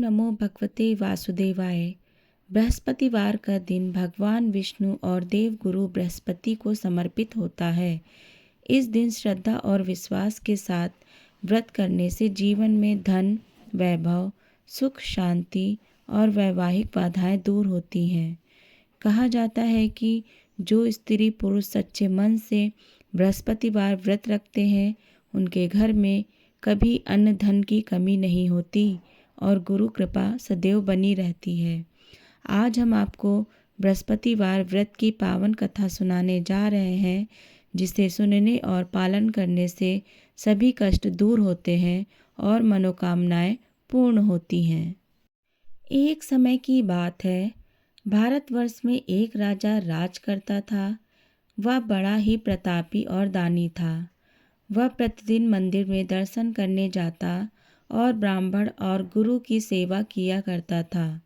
नमो भगवते वासुदेवाय। बृहस्पतिवार का दिन भगवान विष्णु और देव गुरु बृहस्पति को समर्पित होता है। इस दिन श्रद्धा और विश्वास के साथ व्रत करने से जीवन में धन, वैभव, सुख, शांति और वैवाहिक बाधाएं दूर होती हैं। कहा जाता है कि जो स्त्री पुरुष सच्चे मन से बृहस्पतिवार व्रत रखते हैं, उनके घर में कभी अन्न धन की कमी नहीं होती और गुरु कृपा सदैव बनी रहती है। आज हम आपको बृहस्पतिवार व्रत की पावन कथा सुनाने जा रहे हैं, जिसे सुनने और पालन करने से सभी कष्ट दूर होते हैं और मनोकामनाएं पूर्ण होती हैं। एक समय की बात है, भारतवर्ष में एक राजा राज करता था। वह बड़ा ही प्रतापी और दानी था। वह प्रतिदिन मंदिर में दर्शन करने जाता और ब्राह्मण और गुरु की सेवा किया करता था।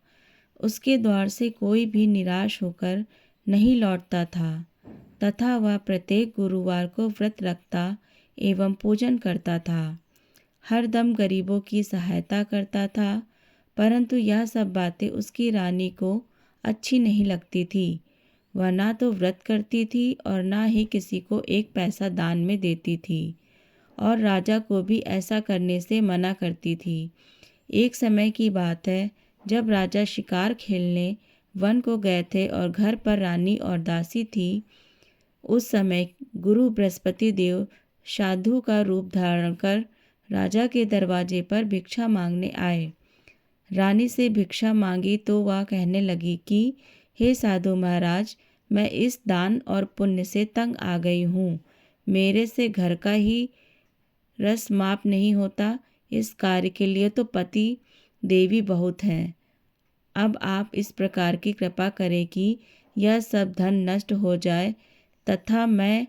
उसके द्वार से कोई भी निराश होकर नहीं लौटता था तथा वह प्रत्येक गुरुवार को व्रत रखता एवं पूजन करता था। हर दम गरीबों की सहायता करता था, परंतु यह सब बातें उसकी रानी को अच्छी नहीं लगती थी। वह ना तो व्रत करती थी और ना ही किसी को एक पैसा दान में देती थी, और राजा को भी ऐसा करने से मना करती थी। एक समय की बात है, जब राजा शिकार खेलने वन को गए थे और घर पर रानी और दासी थी। उस समय गुरु बृहस्पति देव साधु का रूप धारण कर राजा के दरवाजे पर भिक्षा मांगने आए। रानी से भिक्षा मांगी तो वह कहने लगी कि हे साधु महाराज, मैं इस दान और पुण्य से तंग आ गई हूँ। मेरे से घर का ही रस माप नहीं होता। इस कार्य के लिए तो पति देवी बहुत हैं। अब आप इस प्रकार की कृपा करें कि यह सब धन नष्ट हो जाए तथा मैं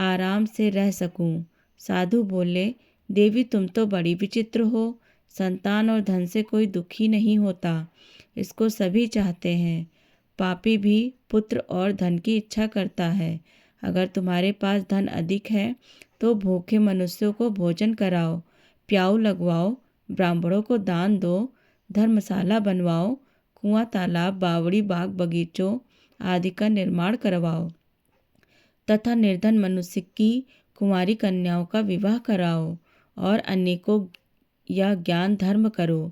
आराम से रह सकूं। साधु बोले, देवी तुम तो बड़ी विचित्र हो। संतान और धन से कोई दुखी नहीं होता, इसको सभी चाहते हैं। पापी भी पुत्र और धन की इच्छा करता है। अगर तुम्हारे पास धन अधिक है तो भूखे मनुष्यों को भोजन कराओ, प्याऊ लगवाओ, ब्राह्मणों को दान दो, धर्मशाला बनवाओ, कुआं, तालाब, बावड़ी, बाग, बगीचों आदि का निर्माण करवाओ तथा निर्धन मनुष्य की कुंवारी कन्याओं का विवाह कराओ और अनेकों या ज्ञान धर्म करो।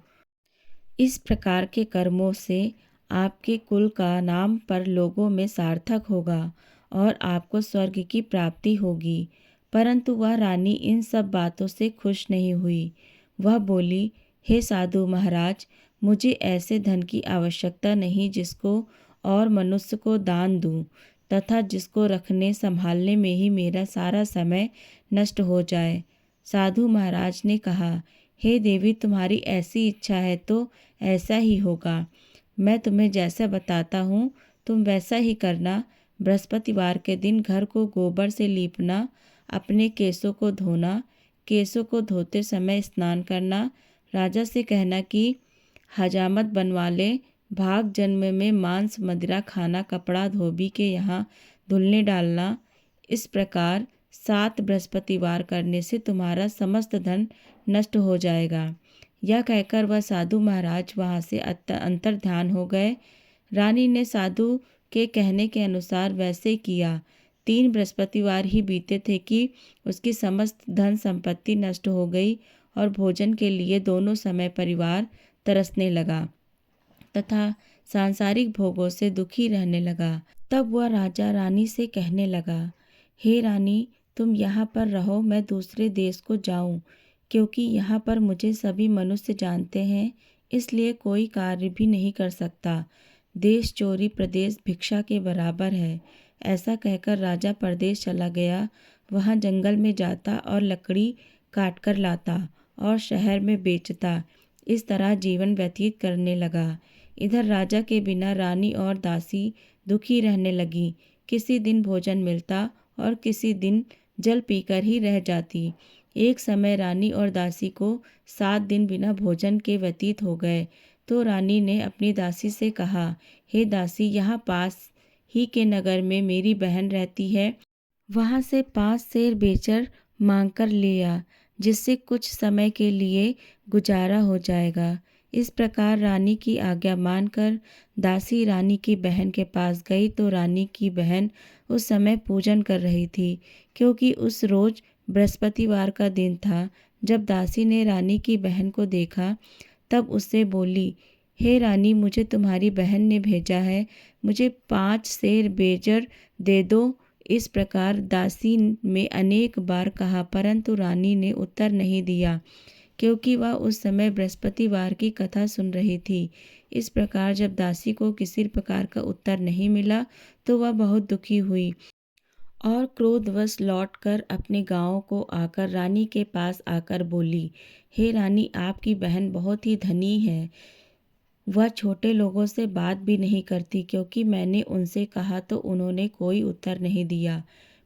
इस प्रकार के कर्मों से आपके कुल का नाम पर लोगों में सार्थक होगा और आपको स्वर्ग की प्राप्ति होगी। परंतु वह रानी इन सब बातों से खुश नहीं हुई। वह बोली, हे साधु महाराज, मुझे ऐसे धन की आवश्यकता नहीं जिसको और मनुष्य को दान दूं तथा जिसको रखने संभालने में ही मेरा सारा समय नष्ट हो जाए। साधु महाराज ने कहा, हे देवी, तुम्हारी ऐसी इच्छा है तो ऐसा ही होगा। मैं तुम्हें जैसा बताता हूँ तुम वैसा ही करना। बृहस्पतिवार के दिन घर को गोबर से लीपना, अपने केसों को धोना, केसों को धोते समय स्नान करना, राजा से कहना कि हजामत बनवा ले, भाग जन्म में मांस मदिरा खाना, कपड़ा धोबी के यहाँ धुलने डालना। इस प्रकार 7 बृहस्पतिवार करने से तुम्हारा समस्त धन नष्ट हो जाएगा। यह कहकर वह साधु महाराज वहाँ से अंतर ध्यान हो गए। रानी ने साधु के कहने के अनुसार वैसे किया। 3 बृहस्पतिवार ही बीते थे कि उसकी समस्त धन संपत्ति नष्ट हो गई और भोजन के लिए दोनों समय परिवार तरसने लगा तथा सांसारिक भोगों से दुखी रहने लगा। तब वह राजा रानी से कहने लगा, हे रानी, तुम यहाँ पर रहो, मैं दूसरे देश को जाऊँ, क्योंकि यहाँ पर मुझे सभी मनुष्य जानते हैं, इसलिए कोई कार्य भी नहीं कर सकता। देश चोरी प्रदेश भिक्षा के बराबर है। ऐसा कहकर राजा परदेश चला गया। वहाँ जंगल में जाता और लकड़ी काट कर लाता और शहर में बेचता। इस तरह जीवन व्यतीत करने लगा। इधर राजा के बिना रानी और दासी दुखी रहने लगी। किसी दिन भोजन मिलता और किसी दिन जल पीकर ही रह जाती। एक समय रानी और दासी को 7 दिन बिना भोजन के व्यतीत हो गए। तो रानी ने अपनी दासी से कहा, हे दासी, यहाँ पास ही के नगर में मेरी बहन रहती है, वहाँ से 5 सेर बेचर मांग कर ले आ, जिससे कुछ समय के लिए गुजारा हो जाएगा। इस प्रकार रानी की आज्ञा मानकर दासी रानी की बहन के पास गई तो रानी की बहन उस समय पूजन कर रही थी, क्योंकि उस रोज बृहस्पतिवार का दिन था। जब दासी ने रानी की बहन को देखा तब उससे बोली, हे रानी, मुझे तुम्हारी बहन ने भेजा है, मुझे 5 सेर बेजर दे दो। इस प्रकार दासी में अनेक बार कहा, परंतु रानी ने उत्तर नहीं दिया, क्योंकि वह उस समय बृहस्पतिवार की कथा सुन रही थी। इस प्रकार जब दासी को किसी प्रकार का उत्तर नहीं मिला तो वह बहुत दुखी हुई और क्रोधवश लौटकर अपने गांव को आकर रानी के पास आकर बोली, हे रानी, आपकी बहन बहुत ही धनी है। वह छोटे लोगों से बात भी नहीं करती, क्योंकि मैंने उनसे कहा तो उन्होंने कोई उत्तर नहीं दिया।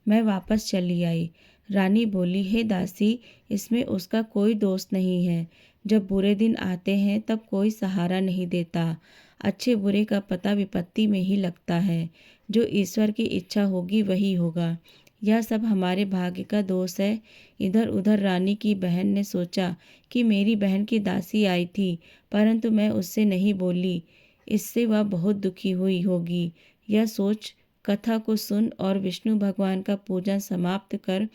मैं वापस चली आई। रानी बोली, हे दासी, इसमें उसका कोई दोष नहीं है। जब बुरे दिन आते हैं तब कोई सहारा नहीं देता। अच्छे बुरे का पता विपत्ति में ही लगता है। जो ईश्वर की इच्छा होगी वही होगा। यह सब हमारे भाग्य का दोष है। इधर उधर रानी की बहन ने सोचा कि मेरी बहन की दासी आई थी, परंतु मैं उससे नहीं बोली, इससे वह बहुत दुखी हुई होगी। यह सोच कथा को सुन और विष्णु भगवान का पूजन समाप्त कर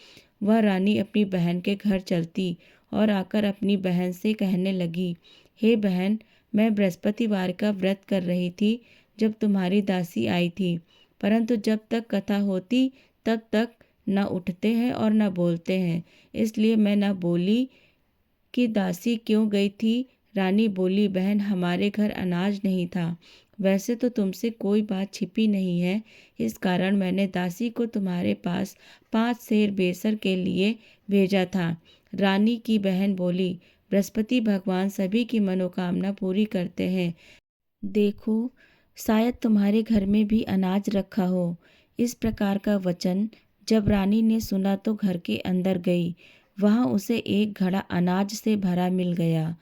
वह रानी अपनी बहन के घर चलती और आकर अपनी बहन से कहने लगी, हे बहन, मैं बृहस्पतिवार का व्रत कर रही थी जब तुम्हारी दासी आई थी, परंतु जब तक कथा होती तब तक न उठते हैं और न बोलते हैं, इसलिए मैं न बोली कि दासी क्यों गई थी। रानी बोली, बहन, हमारे घर अनाज नहीं था। वैसे तो तुमसे कोई बात छिपी नहीं है, इस कारण मैंने दासी को तुम्हारे पास 5 सेर बेसर के लिए भेजा था। रानी की बहन बोली, बृहस्पति भगवान सभी की मनोकामना पूरी करते हैं। देखो, शायद तुम्हारे घर में भी अनाज रखा हो। इस प्रकार का वचन जब रानी ने सुना तो घर के अंदर गई। वहाँ उसे एक घड़ा अनाज से भरा मिल गया।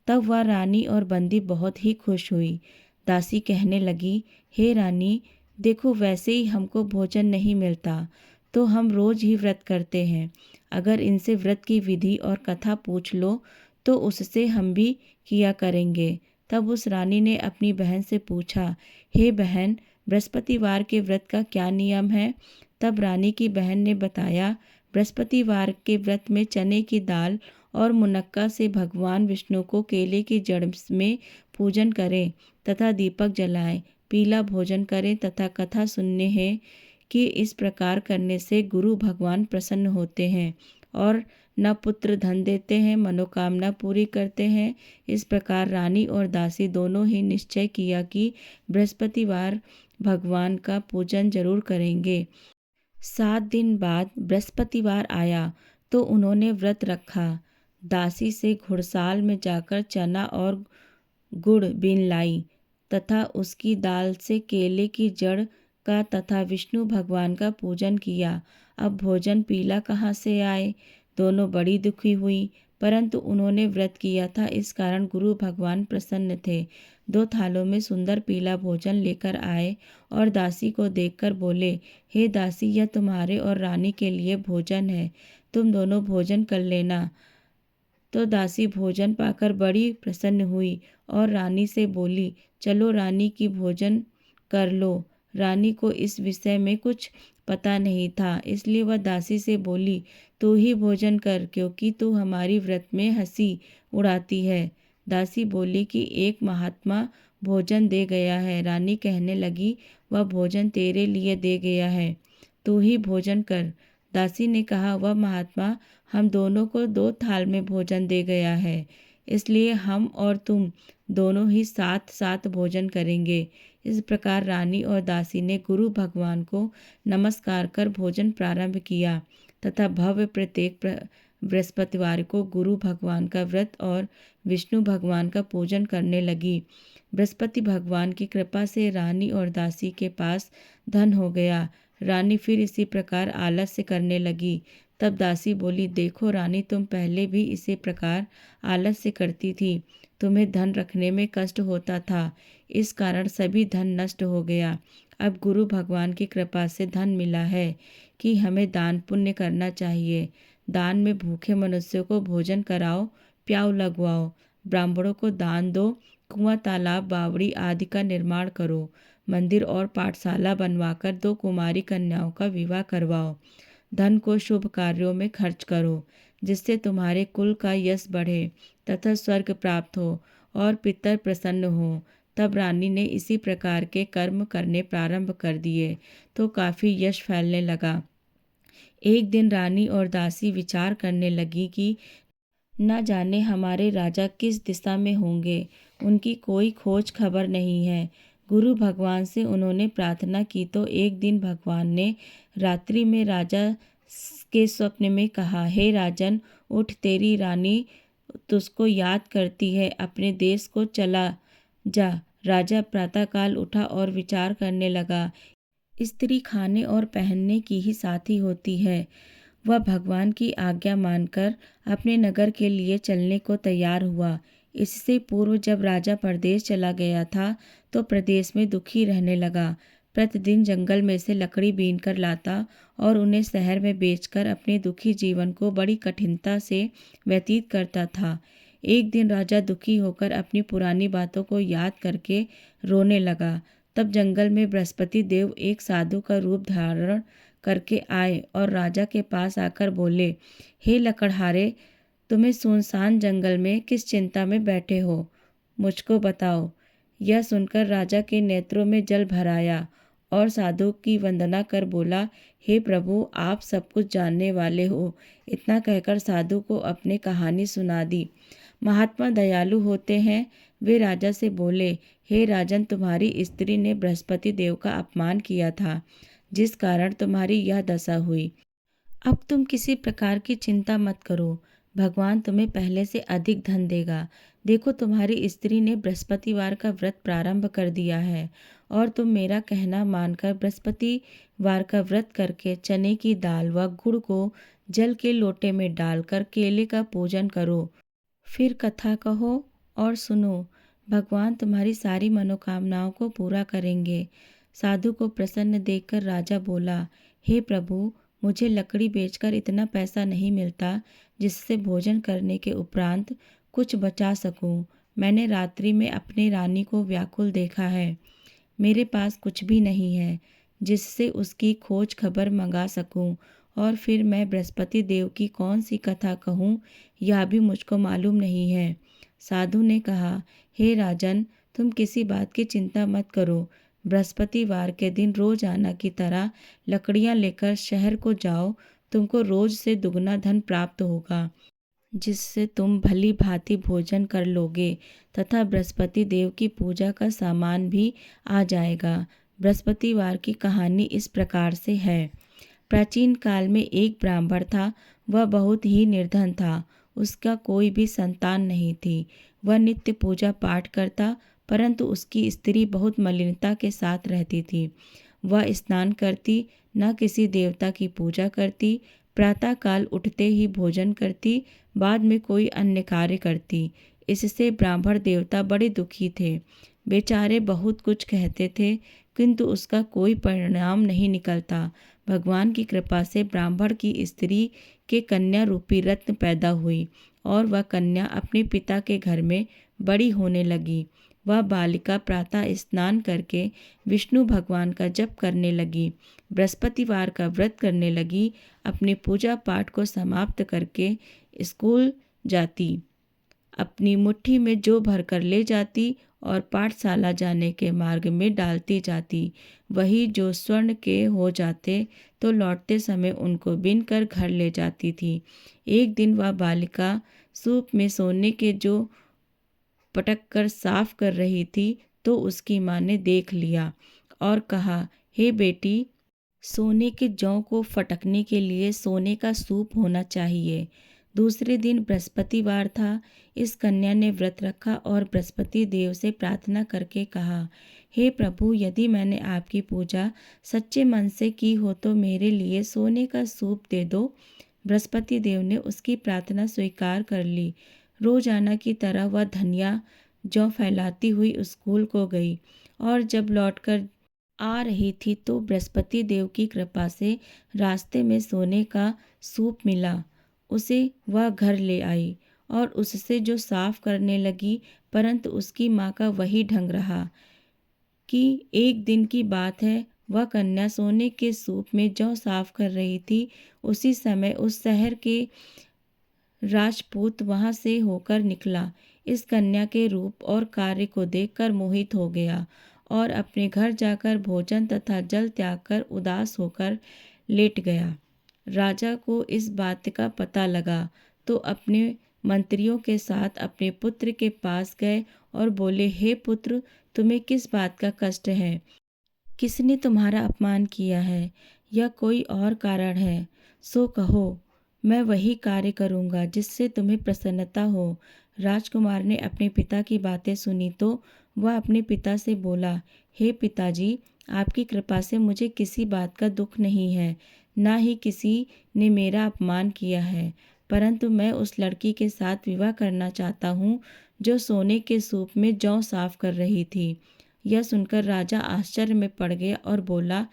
तब वह रानी और बंदी बहुत ही खुश हुई। दासी कहने लगी, हे रानी, देखो, वैसे ही हमको भोजन नहीं मिलता तो हम रोज ही व्रत करते हैं। अगर इनसे व्रत की विधि और कथा पूछ लो तो उससे हम भी किया करेंगे। तब उस रानी ने अपनी बहन से पूछा, हे बहन, बृहस्पतिवार के व्रत का क्या नियम है? तब रानी की बहन ने बताया, बृहस्पतिवार के व्रत में चने की दाल और मुनक्का से भगवान विष्णु को केले की जड़ में पूजन करें तथा दीपक जलाएं, पीला भोजन करें तथा कथा सुनने हैं कि इस प्रकार करने से गुरु भगवान प्रसन्न होते हैं और न पुत्र धन देते हैं, मनोकामना पूरी करते हैं। इस प्रकार रानी और दासी दोनों ही निश्चय किया कि बृहस्पतिवार भगवान का पूजन जरूर करेंगे। 7 दिन बाद बृहस्पतिवार आया तो उन्होंने व्रत रखा। दासी से घुड़साल में जाकर चना और गुड़ बीन लाई तथा उसकी दाल से केले की जड़ का तथा विष्णु भगवान का पूजन किया। अब भोजन पीला कहाँ से आए? दोनों बड़ी दुखी हुई, परंतु उन्होंने व्रत किया था, इस कारण गुरु भगवान प्रसन्न थे। 2 थालों में सुंदर पीला भोजन लेकर आए और दासी को देखकर बोले, हे दासी, यह तुम्हारे और रानी के लिए भोजन है, तुम दोनों भोजन कर लेना। तो दासी भोजन पाकर बड़ी प्रसन्न हुई और रानी से बोली, चलो रानी की भोजन कर लो। रानी को इस विषय में कुछ पता नहीं था, इसलिए वह दासी से बोली, तू ही भोजन कर, क्योंकि तू हमारी व्रत में हंसी उड़ाती है। दासी बोली कि एक महात्मा भोजन दे गया है। रानी कहने लगी, वह भोजन तेरे लिए दे गया है, तू ही भोजन कर। दासी ने कहा, वह महात्मा हम दोनों को 2 थाल में भोजन दे गया है, इसलिए हम और तुम दोनों ही साथ साथ भोजन करेंगे। इस प्रकार रानी और दासी ने गुरु भगवान को नमस्कार कर भोजन प्रारंभ किया तथा भव्य प्रत्येक बृहस्पतिवार को गुरु भगवान का व्रत और विष्णु भगवान का पूजन करने लगी। बृहस्पति भगवान की कृपा से रानी और दासी के पास धन हो गया। रानी फिर इसी प्रकार आलस्य करने लगी। तब दासी बोली, देखो रानी, तुम पहले भी इसी प्रकार आलस्य करती थी, तुम्हें धन रखने में कष्ट होता था, इस कारण सभी धन नष्ट हो गया। अब गुरु भगवान की कृपा से धन मिला है कि हमें दान पुण्य करना चाहिए। दान में भूखे मनुष्यों को भोजन कराओ, प्याऊ लगवाओ। ब्राह्मणों को दान दो, कुआं, तालाब, बावड़ी आदि का निर्माण करो, मंदिर और पाठशाला बनवाकर 2 कुमारी कन्याओं का विवाह करवाओ। धन को शुभ कार्यों में खर्च करो, जिससे तुम्हारे कुल का यश बढ़े तथा स्वर्ग प्राप्त हो और पितर प्रसन्न हो। तब रानी ने इसी प्रकार के कर्म करने प्रारंभ कर दिए तो काफ़ी यश फैलने लगा। एक दिन रानी और दासी विचार करने लगी कि न जाने हमारे राजा किस दिशा में होंगे, उनकी कोई खोज खबर नहीं है। गुरु भगवान से उन्होंने प्रार्थना की तो एक दिन भगवान ने रात्रि में राजा के स्वप्न में कहा, हे राजन, उठ, तेरी रानी तुझको याद करती है, अपने देश को चला जा। राजा प्रातःकाल उठा और विचार करने लगा, स्त्री खाने और पहनने की ही साथी होती है। वह भगवान की आज्ञा मानकर अपने नगर के लिए चलने को तैयार हुआ। इससे पूर्व जब राजा परदेश चला गया था तो प्रदेश में दुखी रहने लगा। प्रतिदिन जंगल में से लकड़ी बीन कर लाता और उन्हें शहर में बेचकर अपने दुखी जीवन को बड़ी कठिनता से व्यतीत करता था। एक दिन राजा दुखी होकर अपनी पुरानी बातों को याद करके रोने लगा। तब जंगल में बृहस्पति देव एक साधु का रूप धारण करके आए और राजा के पास आकर बोले, हे लकड़हारे, तुम्हें सुनसान जंगल में किस चिंता में बैठे हो, मुझको बताओ। यह सुनकर राजा के नेत्रों में जल भर आया और साधु की वंदना कर बोला, हे प्रभु, आप सब कुछ जानने वाले हो। इतना कहकर साधु को अपनी कहानी सुना दी। महात्मा दयालु होते हैं। वे राजा से बोले, हे राजन, तुम्हारी स्त्री ने बृहस्पति देव का अपमान किया था, जिस कारण तुम्हारी यह दशा हुई। अब तुम किसी प्रकार की चिंता मत करो, भगवान तुम्हें पहले से अधिक धन देगा। देखो, तुम्हारी स्त्री ने बृहस्पतिवार का व्रत प्रारंभ कर दिया है और तुम मेरा कहना मानकर बृहस्पतिवार का व्रत करके चने की दाल व गुड़ को जल के लोटे में डालकर केले का पूजन करो। फिर कथा कहो और सुनो, भगवान तुम्हारी सारी मनोकामनाओं को पूरा करेंगे। साधु को प्रसन्न देखकर राजा बोला, हे प्रभु, मुझे लकड़ी बेचकर इतना पैसा नहीं मिलता जिससे भोजन करने के उपरांत कुछ बचा सकूं। मैंने रात्रि में अपनी रानी को व्याकुल देखा है। मेरे पास कुछ भी नहीं है जिससे उसकी खोज खबर मंगा सकूं, और फिर मैं बृहस्पति देव की कौन सी कथा कहूँ यह भी मुझको मालूम नहीं है। साधु ने कहा, हे राजन, तुम किसी बात की चिंता मत करो। बृहस्पतिवार के दिन रोजाना की तरह लकड़ियाँ लेकर शहर को जाओ। तुमको रोज से दुगना धन प्राप्त होगा, जिससे तुम भली भांति भोजन कर लोगे तथा बृहस्पति देव की पूजा का सामान भी आ जाएगा। बृहस्पतिवार की कहानी इस प्रकार से है। प्राचीन काल में एक ब्राह्मण था। वह बहुत ही निर्धन था। उसका कोई भी संतान नहीं थी। वह नित्य पूजा पाठ करता, परंतु उसकी स्त्री बहुत मलिनता के साथ रहती थी। वह स्नान करती, न किसी देवता की पूजा करती, प्रातःकाल उठते ही भोजन करती, बाद में कोई अन्य कार्य करती। इससे ब्राह्मण देवता बड़े दुखी थे। बेचारे बहुत कुछ कहते थे, किंतु उसका कोई परिणाम नहीं निकलता। भगवान की कृपा से ब्राह्मण की स्त्री के कन्या रूपी रत्न पैदा हुई और वह कन्या अपने पिता के घर में बड़ी होने लगी। वह बालिका प्रातः स्नान करके विष्णु भगवान का जप करने लगी, बृहस्पतिवार का व्रत करने लगी, अपने पूजा पाठ को समाप्त करके स्कूल जाती, अपनी मुट्ठी में जो भरकर ले जाती और पाठशाला जाने के मार्ग में डालती जाती। वही जो स्वर्ण के हो जाते तो लौटते समय उनको बिन कर घर ले जाती थी। एक दिन वह बालिका सूप में सोने के जो पटक कर साफ कर रही थी तो उसकी माँ ने देख लिया और कहा, हे बेटी, सोने के जौ को फटकने के लिए सोने का सूप होना चाहिए। दूसरे दिन बृहस्पतिवार था। इस कन्या ने व्रत रखा और बृहस्पति देव से प्रार्थना करके कहा, हे प्रभु, यदि मैंने आपकी पूजा सच्चे मन से की हो तो मेरे लिए सोने का सूप दे दो। बृहस्पति देव ने उसकी प्रार्थना स्वीकार कर ली। रोजाना की तरह वह धनिया जौ फैलाती हुई स्कूल को गई और जब लौटकर आ रही थी तो बृहस्पति देव की कृपा से रास्ते में सोने का सूप मिला। उसे वह घर ले आई और उससे जो साफ करने लगी, परंतु उसकी माँ का वही ढंग रहा कि एक दिन की बात है, वह कन्या सोने के सूप में जौ साफ कर रही थी। उसी समय उस शहर के राजपूत वहां से होकर निकला। इस कन्या के रूप और कार्य को देखकर मोहित हो गया और अपने घर जाकर भोजन तथा जल त्याग कर उदास होकर लेट गया। राजा को इस बात का पता लगा तो अपने मंत्रियों के साथ अपने पुत्र के पास गए और बोले, हे पुत्र, तुम्हें किस बात का कष्ट है? किसने तुम्हारा अपमान किया है या कोई और कारण है? सो कहो, मैं वही कार्य करूँगा जिससे तुम्हें प्रसन्नता हो। राजकुमार ने अपने पिता की बातें सुनी तो वह अपने पिता से बोला, हे पिताजी, आपकी कृपा से मुझे किसी बात का दुख नहीं है, ना ही किसी ने मेरा अपमान किया है, परंतु मैं उस लड़की के साथ विवाह करना चाहता हूँ जो सोने के सूप में जौ साफ कर रही थी। यह सुनकर राजा आश्चर्य में पड़ गया और बोला,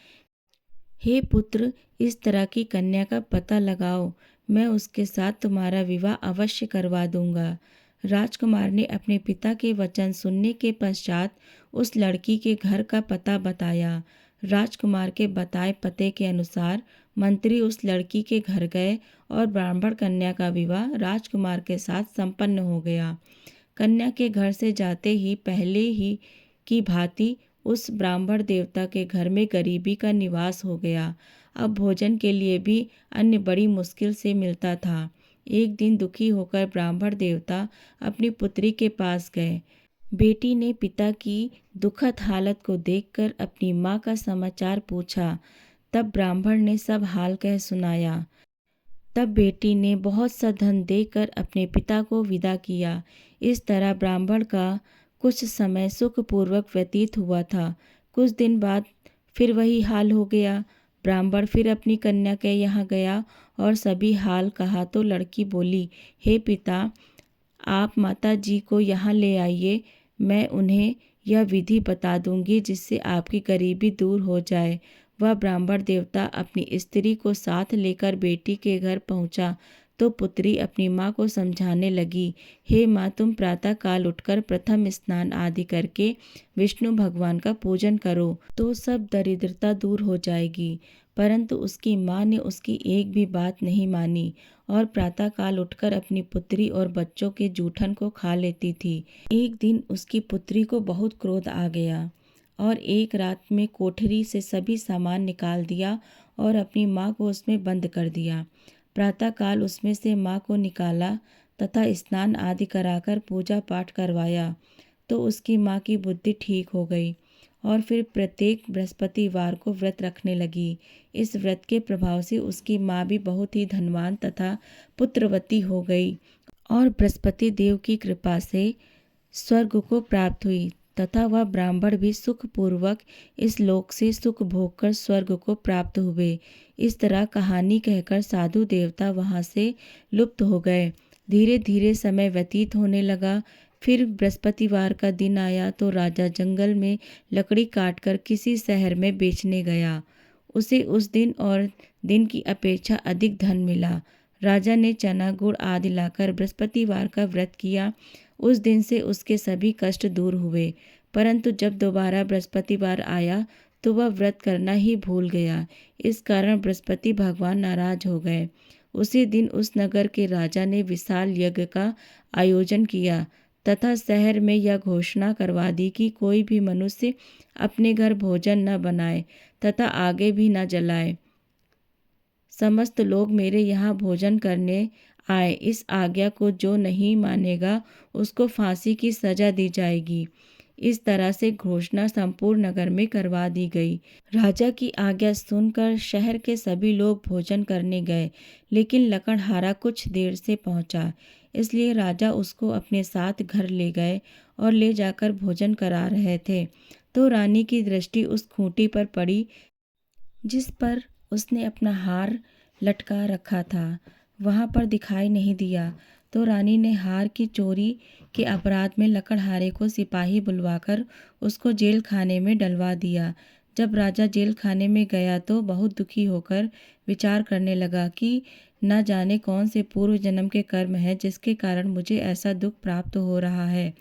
हे पुत्र, इस तरह की कन्या का पता लगाओ, मैं उसके साथ तुम्हारा विवाह अवश्य करवा दूंगा। राजकुमार ने अपने पिता के वचन सुनने के पश्चात उस लड़की के घर का पता बताया। राजकुमार के बताए पते के अनुसार मंत्री उस लड़की के घर गए और ब्राह्मण कन्या का विवाह राजकुमार के साथ संपन्न हो गया। कन्या के घर से जाते ही पहले ही की भांति उस ब्राह्मण देवता के घर में गरीबी का निवास हो गया। अब भोजन के लिए भी अन्न बड़ी मुश्किल से मिलता था। एक दिन दुखी होकर ब्राह्मण देवता अपनी पुत्री के पास गए। बेटी ने पिता की दुखद हालत को देखकर अपनी माँ का समाचार पूछा। तब ब्राह्मण ने सब हाल कह सुनाया। तब बेटी ने बहुत सा धन देकर अपने पिता को विदा किया। इस तरह ब्राह्मण का कुछ समय सुखपूर्वक व्यतीत हुआ था। कुछ दिन बाद फिर वही हाल हो गया। ब्राह्मण फिर अपनी कन्या के यहाँ गया और सभी हाल कहा तो लड़की बोली, हे पिता, आप माता जी को यहाँ ले आइए, मैं उन्हें यह विधि बता दूंगी जिससे आपकी गरीबी दूर हो जाए। वह ब्राह्मण देवता अपनी स्त्री को साथ लेकर बेटी के घर पहुंचा तो पुत्री अपनी माँ को समझाने लगी, हे माँ, तुम प्रातः काल उठकर प्रथम स्नान आदि करके विष्णु भगवान का पूजन करो तो सब दरिद्रता दूर हो जाएगी। परंतु उसकी माँ ने उसकी एक भी बात नहीं मानी और प्रातःकाल उठकर अपनी पुत्री और बच्चों के जूठन को खा लेती थी। एक दिन उसकी पुत्री को बहुत क्रोध आ गया और एक रात में कोठरी से सभी सामान निकाल दिया और अपनी माँ को उसमें बंद कर दिया। प्रातःकाल उसमें से माँ को निकाला तथा स्नान आदि कराकर पूजा पाठ करवाया तो उसकी माँ की बुद्धि ठीक हो गई और फिर प्रत्येक बृहस्पतिवार को व्रत रखने लगी। इस व्रत के प्रभाव से उसकी माँ भी बहुत ही धनवान तथा पुत्रवती हो गई और बृहस्पति देव की कृपा से स्वर्ग को प्राप्त हुई तथा वह ब्राह्मण भी सुखपूर्वक इस लोक से सुख भोग कर स्वर्ग को प्राप्त हुए। इस तरह कहानी कहकर साधु देवता वहाँ से लुप्त हो गए। धीरे धीरे समय व्यतीत होने लगा। फिर बृहस्पतिवार का दिन आया तो राजा जंगल में लकड़ी काटकर किसी शहर में बेचने गया। उसे उस दिन और दिन की अपेक्षा अधिक धन मिला। राजा ने चना गुड़ आदि लाकर बृहस्पतिवार का व्रत किया। उस दिन से उसके सभी कष्ट दूर हुए। परंतु जब दोबारा बृहस्पतिवार आया तो वह व्रत करना ही भूल गया। इस कारण बृहस्पति भगवान नाराज हो गए। उसी दिन उस नगर के राजा ने विशाल यज्ञ का आयोजन किया तथा शहर में यह घोषणा करवा दी कि कोई भी मनुष्य अपने घर भोजन न बनाए तथा आगे भी न जलाए। समस्त लोग मेरे यहाँ भोजन करने आए। इस आज्ञा को जो नहीं मानेगा उसको फांसी की सजा दी जाएगी। इस तरह से घोषणा संपूर्ण नगर में करवा दी गई। राजा की आज्ञा सुनकर शहर के सभी लोग भोजन करने गए, लेकिन लकड़हारा कुछ देर से पहुंचा, इसलिए राजा उसको अपने साथ घर ले गए और ले जाकर भोजन करा रहे थे तो रानी की दृष्टि उस खूंटी पर पड़ी जिस पर उसने अपना हार लटका रखा था। वहाँ पर दिखाई नहीं दिया तो रानी ने हार की चोरी के अपराध में लकड़हारे को सिपाही बुलवाकर उसको जेल खाने में डलवा दिया। जब राजा जेल खाने में गया तो बहुत दुखी होकर विचार करने लगा कि न जाने कौन से पूर्व जन्म के कर्म है जिसके कारण मुझे ऐसा दुख प्राप्त हो रहा है।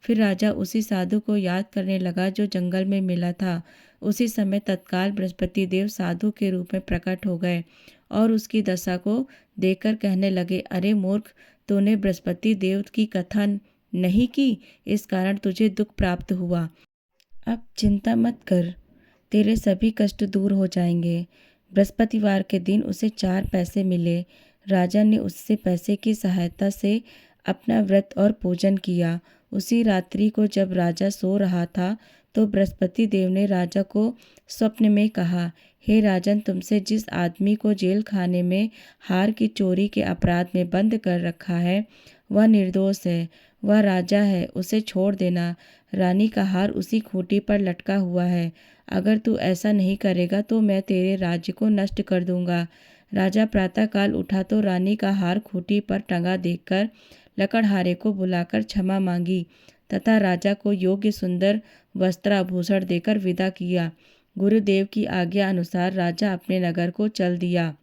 फिर राजा उसी साधु को याद करने लगा जो जंगल में मिला था। उसी समय तत्काल बृहस्पति देव साधु के रूप में प्रकट हो गए और उसकी दशा को देखकर कहने लगे, अरे मूर्ख, तूने बृहस्पति देव की कथा नहीं की, इस कारण तुझे दुख प्राप्त हुआ। अब चिंता मत कर, तेरे सभी कष्ट दूर हो जाएंगे। बृहस्पतिवार के दिन उसे 4 पैसे मिले। राजा ने उससे पैसे की सहायता से अपना व्रत और पूजन किया। उसी रात्रि को जब राजा सो रहा था तो बृहस्पति देव ने राजा को स्वप्न में कहा, हे राजन, तुमसे जिस आदमी को जेल खाने में हार की चोरी के अपराध में बंद कर रखा है वह निर्दोष है, वह राजा है, उसे छोड़ देना। रानी का हार उसी खूंटी पर लटका हुआ है। अगर तू ऐसा नहीं करेगा तो मैं तेरे राज्य को नष्ट कर दूंगा। राजा प्रातःकाल उठा तो रानी का हार खूंटी पर टंगा देखकर लकड़हारे को बुलाकर क्षमा मांगी तथा राजा को योग्य सुंदर वस्त्राभूषण देकर विदा किया। गुरुदेव की आज्ञा अनुसार राजा अपने नगर को चल दिया।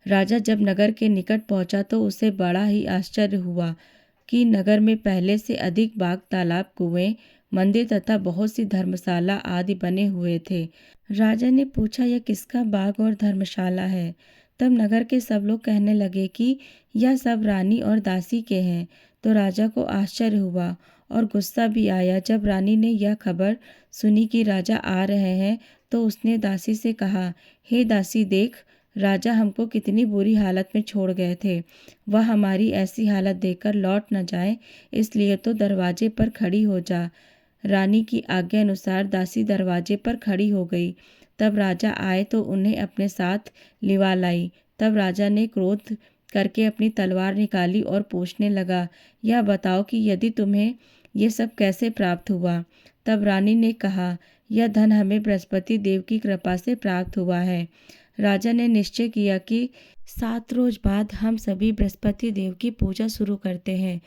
राजा जब नगर के निकट पहुंचा तो उसे बड़ा ही आश्चर्य हुआ कि नगर में पहले से अधिक बाग, तालाब, कुएं, मंदिर तथा बहुत सी धर्मशाला आदि बने हुए थे। राजा ने पूछा, यह किसका बाग और धर्मशाला है? तब नगर के सब लोग कहने लगे कि यह सब रानी और दासी के हैं। तो राजा को आश्चर्य हुआ और गुस्सा भी आया। जब रानी ने यह खबर सुनी कि राजा आ रहे हैं तो उसने दासी से कहा, हे दासी, देख, राजा हमको कितनी बुरी हालत में छोड़ गए थे। वह हमारी ऐसी हालत देखकर लौट न जाए, इसलिए तो दरवाजे पर खड़ी हो जा। रानी की आज्ञा अनुसार दासी दरवाजे पर खड़ी हो गई। तब राजा आए तो उन्हें अपने साथ लिवा लाई। तब राजा ने क्रोध करके अपनी तलवार निकाली और पूछने लगा, यह बताओ कि यदि तुम्हें ये सब कैसे प्राप्त हुआ? तब रानी ने कहा, यह धन हमें बृहस्पति देव की कृपा से प्राप्त हुआ है। राजा ने निश्चय किया कि 7 रोज बाद हम सभी बृहस्पति देव की पूजा शुरू करते हैं,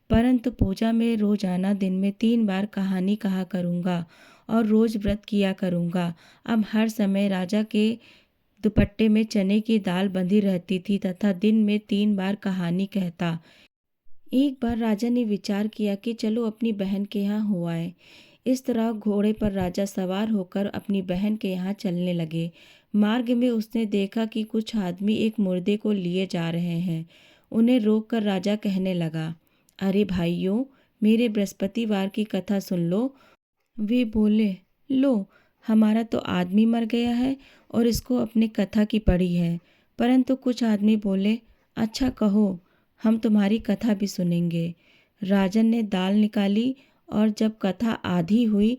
परंतु पूजा में रोजाना दिन में 3 बार कहानी कहा करूँगा और रोज व्रत किया करूँगा। अब हर समय राजा के दुपट्टे में चने की दाल बंधी रहती थी तथा दिन में 3 बार कहानी कहता। एक बार राजा ने विचार किया कि चलो अपनी बहन के यहाँ हो आए। इस तरह घोड़े पर राजा सवार होकर अपनी बहन के यहाँ चलने लगे। मार्ग में उसने देखा कि कुछ आदमी एक मुर्दे को लिए जा रहे हैं। उन्हें रोककर राजा कहने लगा, अरे भाइयों, मेरे बृहस्पतिवार की कथा सुन लो। वे बोले, लो, हमारा तो आदमी मर गया है और इसको अपनी कथा की पड़ी है। परंतु कुछ आदमी बोले, अच्छा कहो, हम तुम्हारी कथा भी सुनेंगे। राजन ने दाल निकाली और जब कथा आधी हुई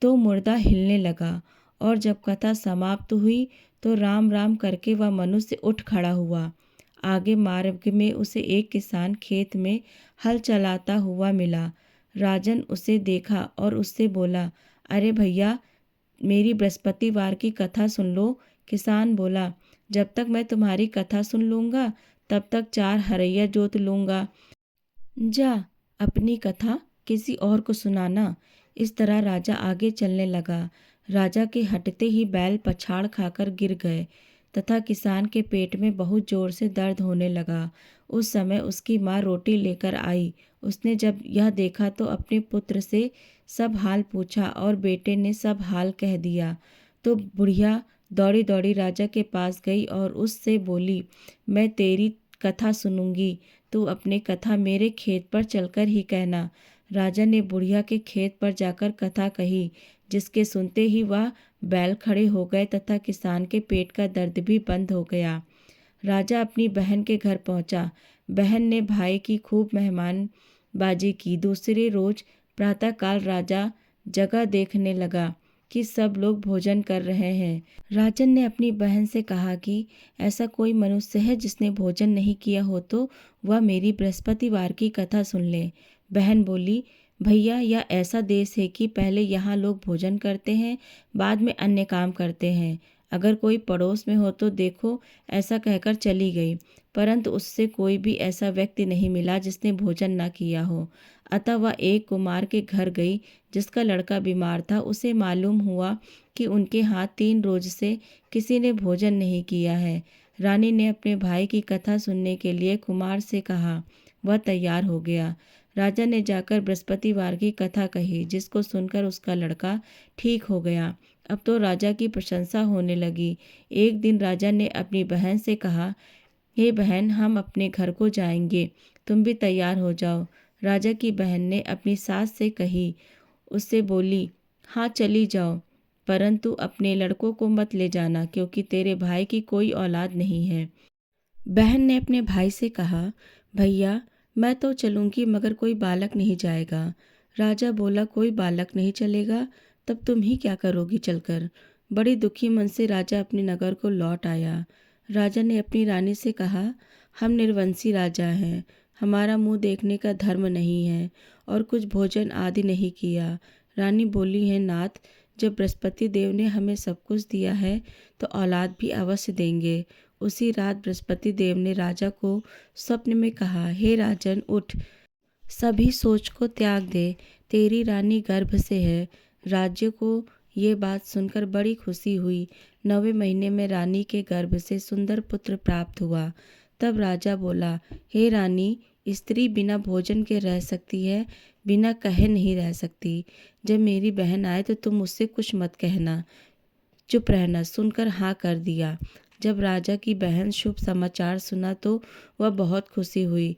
तो मुर्दा हिलने लगा और जब कथा समाप्त हुई तो राम राम करके वह मनुष्य उठ खड़ा हुआ। आगे मार्ग में उसे एक किसान खेत में हल चलाता हुआ मिला। राजन उसे देखा और उससे बोला, अरे भैया, मेरी बृहस्पतिवार की कथा सुन लो। किसान बोला, जब तक मैं तुम्हारी कथा सुन लूँगा तब तक 4 हरैया जोत लूँगा। जा, अपनी कथा किसी और को सुनाना। इस तरह राजा आगे चलने लगा। राजा के हटते ही बैल पछाड़ खाकर गिर गए तथा किसान के पेट में बहुत जोर से दर्द होने लगा। उस समय उसकी माँ रोटी लेकर आई। उसने जब यह देखा तो अपने पुत्र से सब हाल पूछा और बेटे ने सब हाल कह दिया। तो बुढ़िया दौड़ी दौड़ी राजा के पास गई और उससे बोली, मैं तेरी कथा सुनूंगी, तू अपनी कथा मेरे खेत पर चलकर ही कहना। राजा ने बुढ़िया के खेत पर जाकर कथा कही, जिसके सुनते ही वह बैल खड़े हो गए तथा किसान के पेट का दर्द भी बंद हो गया। राजा अपनी बहन के घर पहुंचा। बहन ने भाई की खूब मेहमानबाजी की। दूसरे रोज प्रातःकाल राजा जगह देखने लगा कि सब लोग भोजन कर रहे हैं। राजन ने अपनी बहन से कहा कि ऐसा कोई मनुष्य है जिसने भोजन नहीं किया हो तो वह मेरी बृहस्पतिवार की कथा सुन ले। बहन बोली, भैया, यह ऐसा देश है कि पहले यहाँ लोग भोजन करते हैं, बाद में अन्य काम करते हैं। अगर कोई पड़ोस में हो तो देखो, ऐसा कहकर चली गई, परंतु उससे कोई भी ऐसा व्यक्ति नहीं मिला जिसने भोजन न किया हो। अतः वह एक कुमार के घर गई जिसका लड़का बीमार था। उसे मालूम हुआ कि उनके हाथ 3 रोज से किसी ने भोजन नहीं किया है। रानी ने अपने भाई की कथा सुनने के लिए कुमार से कहा। वह तैयार हो गया। राजा ने जाकर बृहस्पतिवार की कथा कही, जिसको सुनकर उसका लड़का ठीक हो गया। अब तो राजा की प्रशंसा होने लगी। एक दिन राजा ने अपनी बहन से कहा, हे बहन, हम अपने घर को जाएंगे, तुम भी तैयार हो जाओ। राजा की बहन ने अपनी सास से कही। उससे बोली, हाँ चली जाओ, परंतु अपने लड़कों को मत ले जाना, क्योंकि तेरे भाई की कोई औलाद नहीं है। बहन ने अपने भाई से कहा, भैया मैं तो चलूंगी, मगर कोई बालक नहीं जाएगा। राजा बोला, कोई बालक नहीं चलेगा, तब तुम ही क्या करोगी चलकर। बड़ी दुखी मन से राजा अपने नगर को लौट आया। राजा ने अपनी रानी से कहा, हम निर्वंशी राजा हैं, हमारा मुंह देखने का धर्म नहीं है और कुछ भोजन आदि नहीं किया। रानी बोली है, नाथ, जब बृहस्पति देव ने हमें सब कुछ दिया है तो औलाद भी अवश्य देंगे। उसी रात बृहस्पति देव ने राजा को स्वप्न में कहा, हे राजन, उठ, सभी सोच को त्याग दे, तेरी रानी गर्भ से है। राज्य को ये बात सुनकर बड़ी खुशी हुई। 9वें महीने में रानी के गर्भ से सुंदर पुत्र प्राप्त हुआ। तब राजा बोला, हे रानी, स्त्री बिना भोजन के रह सकती है, बिना कहे नहीं रह सकती। जब मेरी बहन आए तो तुम उससे कुछ मत कहना, चुप रहना। सुनकर हाँ कर दिया। जब राजा की बहन शुभ समाचार सुना तो वह बहुत खुशी हुई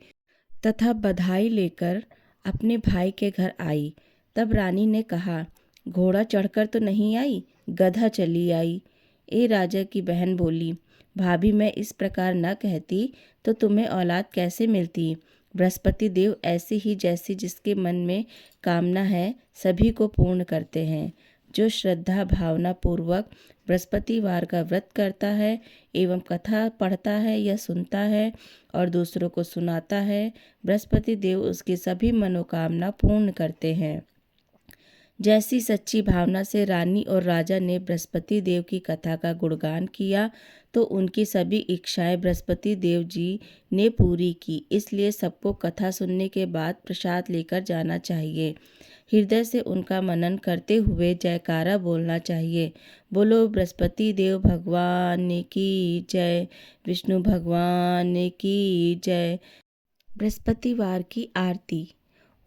तथा बधाई लेकर अपने भाई के घर आई। तब रानी ने कहा, घोड़ा चढ़कर तो नहीं आई, गधा चली आई। ए राजा की बहन बोली, भाभी मैं इस प्रकार न कहती तो तुम्हें औलाद कैसे मिलती। बृहस्पति देव ऐसे ही जैसी जिसके मन में कामना है सभी को पूर्ण करते हैं। जो श्रद्धा भावना पूर्वक बृहस्पतिवार का व्रत करता है एवं कथा पढ़ता है या सुनता है और दूसरों को सुनाता है, बृहस्पति देव उसकी सभी मनोकामना पूर्ण करते हैं। जैसी सच्ची भावना से रानी और राजा ने बृहस्पति देव की कथा का गुणगान किया तो उनकी सभी इच्छाएं बृहस्पति देव जी ने पूरी की। इसलिए सबको कथा सुनने के बाद प्रसाद लेकर जाना चाहिए। हृदय से उनका मनन करते हुए जयकारा बोलना चाहिए। बोलो बृहस्पति देव भगवान की जय, विष्णु भगवान की जय। बृहस्पतिवार की आरती।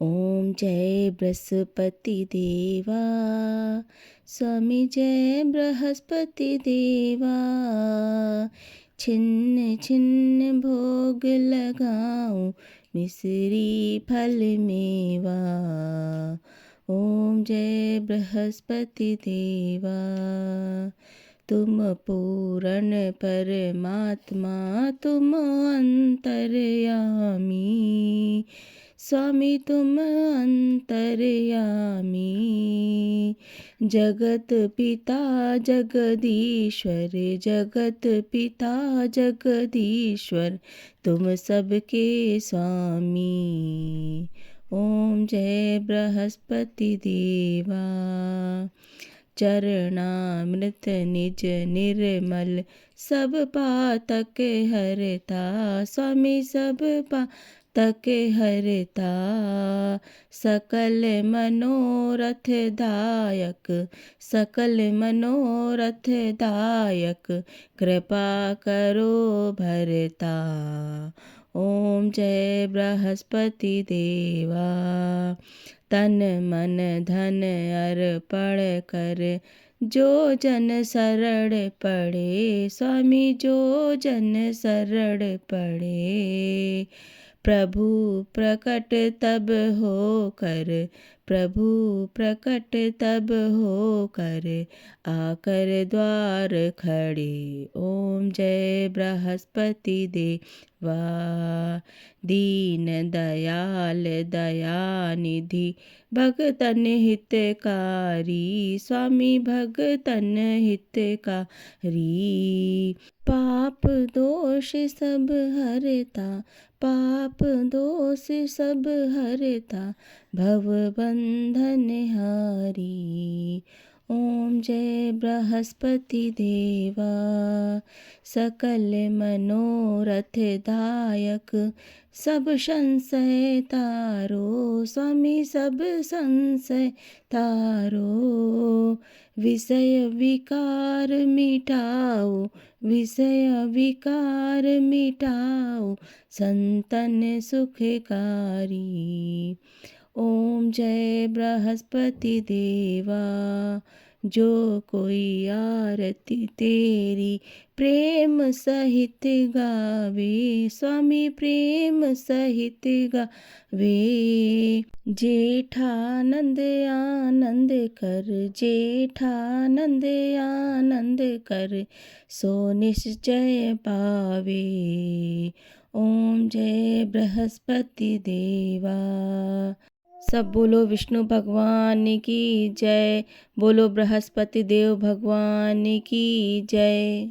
ओम जय बृहस्पति देवा, स्वामी जय बृहस्पति देवा। छिन्न छिन्न भोग लगाऊं, मिश्री फल मेवा। ओम जय बृहस्पति देवा। तुम पूर्ण परमात्मा, तुम अंतर्यामी, स्वामी तुम अंतर्यामी। जगत पिता जगदीश्वर, जगत पिता जगदीश्वर, तुम सबके स्वामी। ओम जय बृहस्पति देवा। चरणामृत निज निर्मल, सब पातक हरता, स्वामी सब पातक हरता। सकल मनोरथ दायक, सकल मनोरथ दायक, कृपा करो भरता। ओम जय बृहस्पति देवा। तन मन धन अर्पण कर, जो जन शरण पड़े, स्वामी जो जन शरण पड़े। प्रभु प्रकट तब हो कर, प्रभु प्रकट तब हो कर, आकर द्वार खड़े। ओम जय बृहस्पति देवा। दीन दयाल दयानिधि, भगतन हितकारी, स्वामी भगतन हितकारी। पाप दोष सब हरता, पाप दोष सब हरता, भव बंधन हारी। ओम जय बृहस्पति देवा। सकल मनोरथ दायक, सब संशय तारो स्वामी, सब संशय तारो। विषय विकार मिटाओ, विषय विकार मिटाओ, संतन सुखकारी। ओम जय बृहस्पति देवा, जो कोई आरती तेरी प्रेम सहित गावे, स्वामी प्रेम सहित गावे। जेठानंद आनंद कर, जेठानंद आनंद कर, सो निश्चय पावे। ओम जय बृहस्पति देवा। सब बोलो विष्णु भगवान की जय, बोलो बृहस्पति देव भगवान की जय।